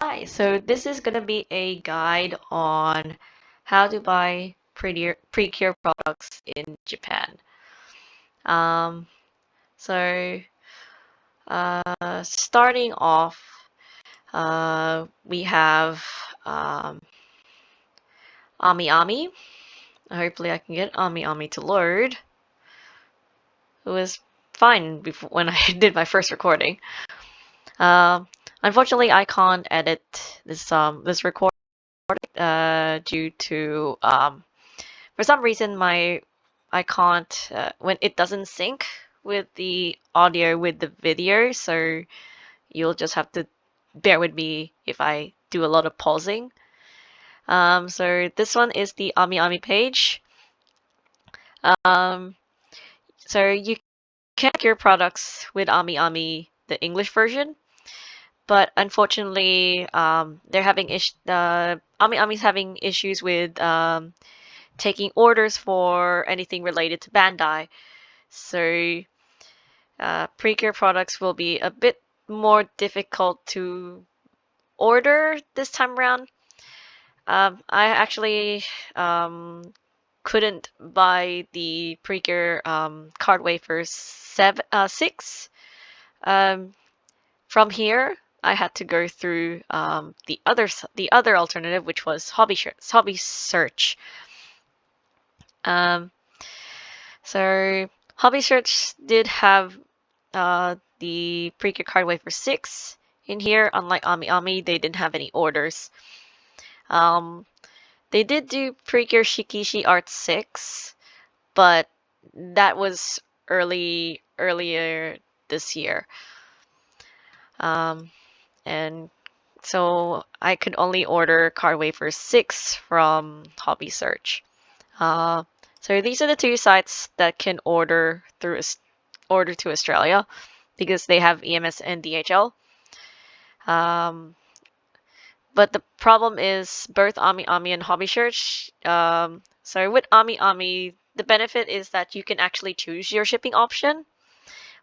Hi, so this is going to be a guide on how to buy Precure products in Japan. Um, so, Starting off, we have Ami Ami. Hopefully I can get Ami Ami to load. It was fine before when I did my first recording. Um, Unfortunately, I can't edit this recording due to for some reason I can't when it doesn't sync with the audio with the video, so you'll just have to bear with me if I do a lot of pausing. So this one is the Ami Ami page. Um, so you can get your products with Ami Ami, the English version, but unfortunately, they're having Ami Ami's having issues with taking orders for anything related to Bandai. So Precure products will be a bit more difficult to order this time around. I actually couldn't buy the Precure Card Wafers 6 um, from here. I had to go through the other alternative, which was Hobby Search. Um, so Hobby Search did have the Precure Card Wafer 6 in here. Unlike Ami Ami, they didn't have any orders. Um, they did do Precure Shikishi Art 6, but that was earlier this year. And so I could only order Card Wafer 6 from Hobby Search. So these are the two sites that can order to Australia because they have EMS and DHL. But the problem is both Ami Ami and Hobby Search. So with Ami Ami, the benefit is that you can actually choose your shipping option,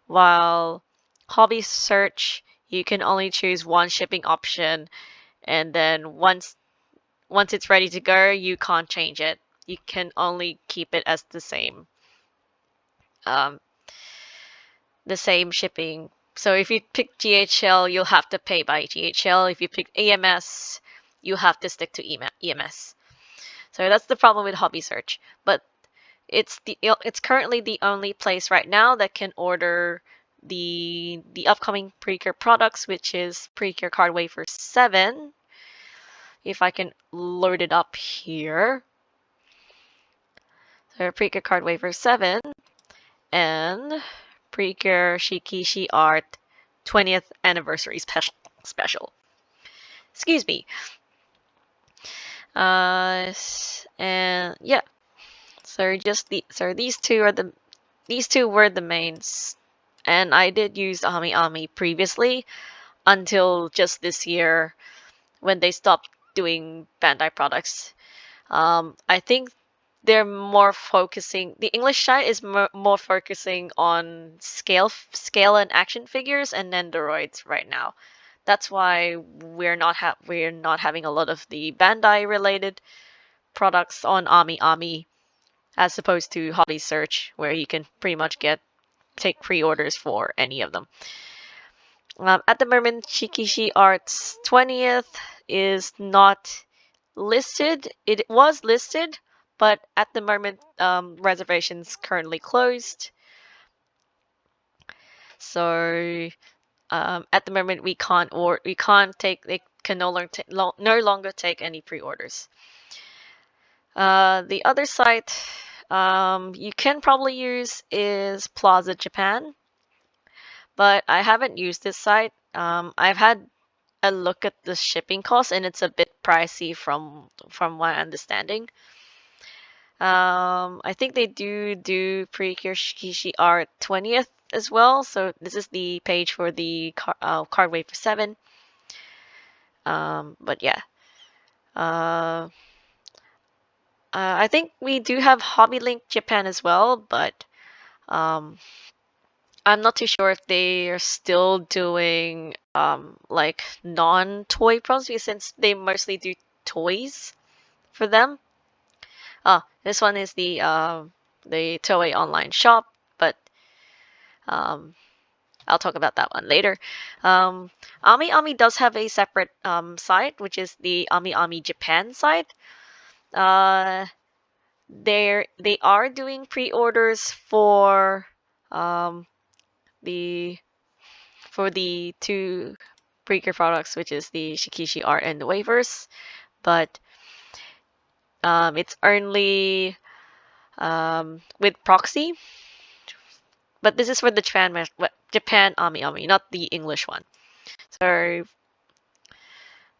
while Hobby Search, you can only choose one shipping option, and then once it's ready to go, you can't change it. You can only keep it as um, the same shipping. So if you pick DHL, you'll have to pay by DHL. If you pick AMS, you have to stick to EMS. So that's the problem with Hobby Search. But it's currently the only place right now that can order the upcoming Precure products, which is Precure Card Wafer 7. If I can load it up here. So Precure Card Wafer 7 and Precure Shikishi Art 20th anniversary special. Excuse me. And yeah. So these two were the mains, and I did use Ami Ami previously until just this year when they stopped doing Bandai products. I think they're more focusing. The English side is more focusing on scale and action figures and Nendoroids right now. That's why we're not having a lot of the Bandai related products on Ami Ami as opposed to Hobby Search, where you can pretty much take pre-orders for any of them. At the moment, Shikishi Art's 20th is not listed. It was listed, but at the moment, reservations currently closed. So at the moment, we can't take. They can no longer take any pre-orders. The other site you can probably use is Plaza Japan, but I haven't used this site. I've had a look at the shipping cost, and it's a bit pricey from my understanding. I think they do Precure Shikishi Art 20th as well. So this is the page for the Card Wafer 7. But yeah. I think we do have Hobby Link Japan as well, but um, I'm not too sure if they are still doing like non-toy products because since they mostly do toys for them. This one is the Toei online shop, but um, I'll talk about that one later. Um, Ami Ami does have a separate site, which is the Ami Ami Japan site. Uh, they are doing pre-orders um, the for the two Precure products, which is the Shikishi Art and the Wafers, but it's only with proxy. But this is for the Japan Ami Ami, not the English one. So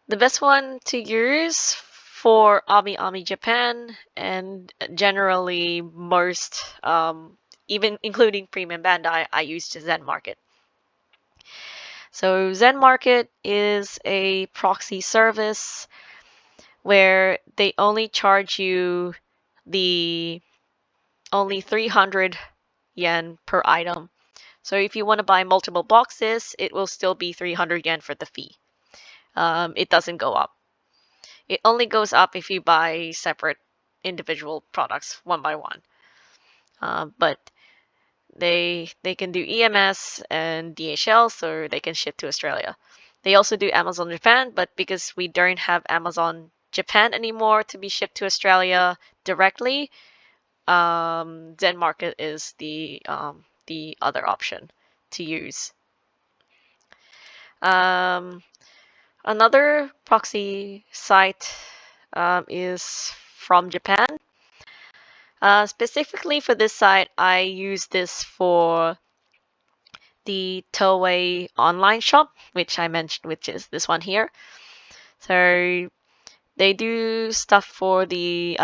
the best one to use for Ami Ami Japan and generally most, even including Premium Bandai, I use Zen Market. So Zen Market is a proxy service where they only charge you the only 300 yen per item. So if you want to buy multiple boxes, it will still be 300 yen for the fee. It doesn't go up. It only goes up if you buy separate individual products one by one. But they can do EMS and DHL, so they can ship to Australia. They also do Amazon Japan, but because we don't have Amazon Japan anymore to be shipped to Australia directly, Zen Market is the other option to use. Um, Another proxy site is from Japan. Specifically for this site, I use this for the Toei online shop, which I mentioned, which is this one here. So they do stuff for the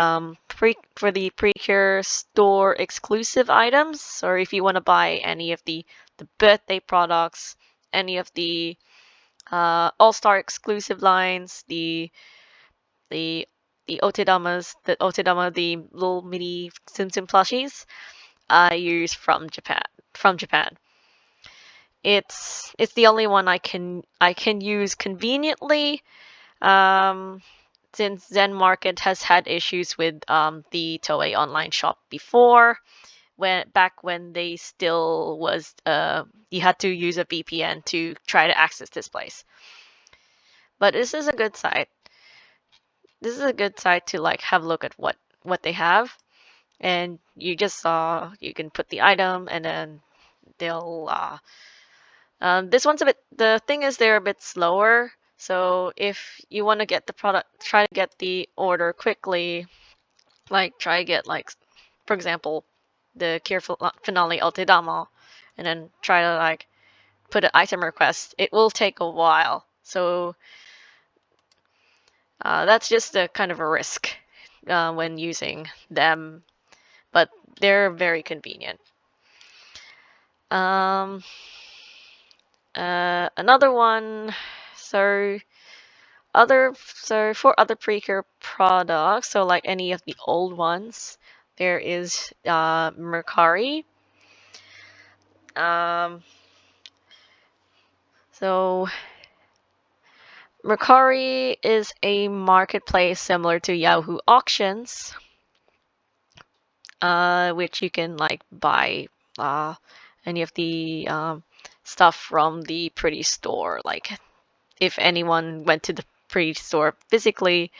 Precure store exclusive items, or if you want to buy any of the birthday products, any of the All Star exclusive lines, the the little mini Tsum Tsum plushies, I use from Japan. From Japan, it's the only one I can use conveniently. Um, since Zen Market has had issues with the Toei online shop before, when they still was you had to use a VPN to try to access this place. But this is a good site. This is a good site to like have a look at what they have, and you can put the item and then they'll this one's a bit, the thing is they're a bit slower, so if you want to get the product, try to get the order quickly, like try to get like for example the Cure Finale Ultidama, and then try to like put an item request, it will take a while. So that's just a kind of a risk when using them, but they're very convenient. Um, Another one, so for other Precure products, so like any of the old ones, there is Mercari. Um, so Mercari is a marketplace similar to Yahoo Auctions, which you can like buy uh, any of the stuff from the Pretty Store. Like if anyone went to the Pretty Store physically,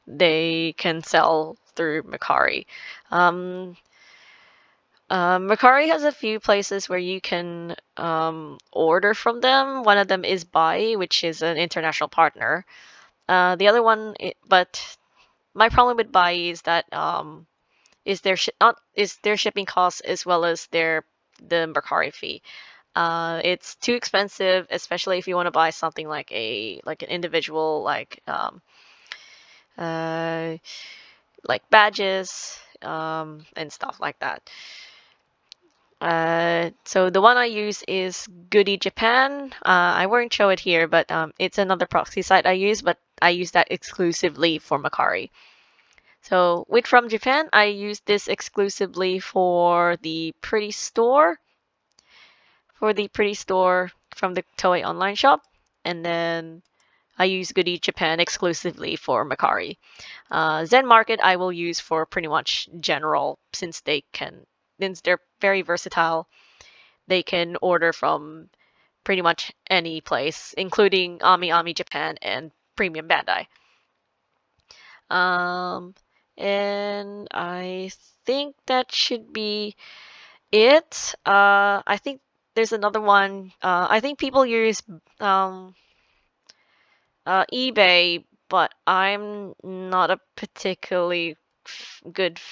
they can sell through Mercari. Um, Mercari has a few places where you can order from them. One of them is Buy, which is an international partner. The other one, but my problem with Buy is that is their not is their shipping costs as well as the Mercari fee. It's too expensive, especially if you want to buy something like an individual uh, like badges and stuff like that. So the one I use is Goody Japan. I won't show it here, but it's another proxy site I use, but I use that exclusively for Mercari. So with From Japan, I use this exclusively for the Pretty Store. for the Pretty Store from the Toei online shop, and then I use Goody Japan exclusively for Macari. Zen Market I will use for pretty much general since they're very versatile. They can order from pretty much any place, including Ami Ami Japan and Premium Bandai. Um, and I think that should be it. I think there's another one. I think people use um, eBay, but I'm not a particularly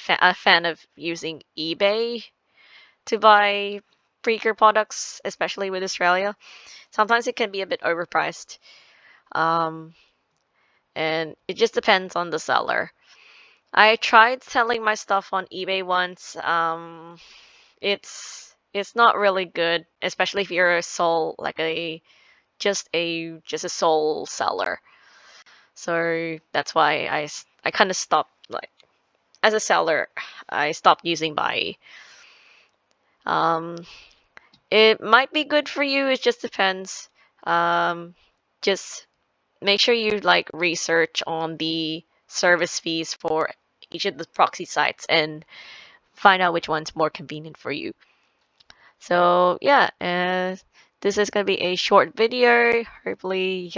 a fan of using eBay to buy Precure products, especially with Australia. Sometimes it can be a bit overpriced, um, and it just depends on the seller. I tried selling my stuff on eBay once. It's not really good, especially if you're a sole like a just a sole seller. So that's why I kind of stopped like as a seller. I stopped using buy. Um, it might be good for you. It just depends. Just make sure you like research on the service fees for each of the proxy sites and find out which one's more convenient for you. So yeah, this is gonna be a short video. Hopefully,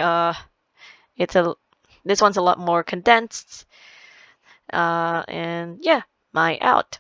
it's a this one's a lot more condensed. And yeah, my out.